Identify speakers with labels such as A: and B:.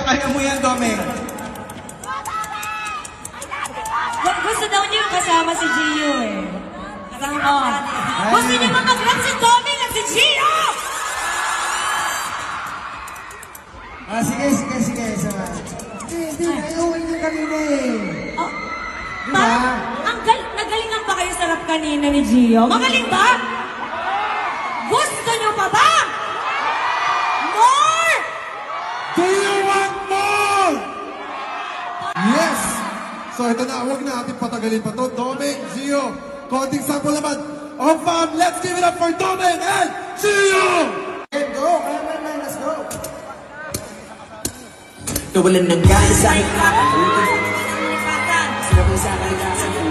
A: kaya mo yan, Domeng.
B: Gusto daw niyo kasama si Gio eh. Kasama gusto niyo mag-rap si Domeng at si Gio!
C: Sige. Hindi. Naiuwi niyo kanina eh.
B: Oh,
C: Diba?
B: Nagalingan ba kayo sa rap kanina ni Gio? Magaling ba? Gusto niyo pa ba? More!
C: Do you want more? Yes! So ito na, huwag na natin patagalin pa to. Domeng, Gio, konting sample naman. Oh fam, let's give it up for Domeng and Gio! Let's go, man, let's go.
D: Nawalan ng gana sa aking kakatulog. Sinabi sa akin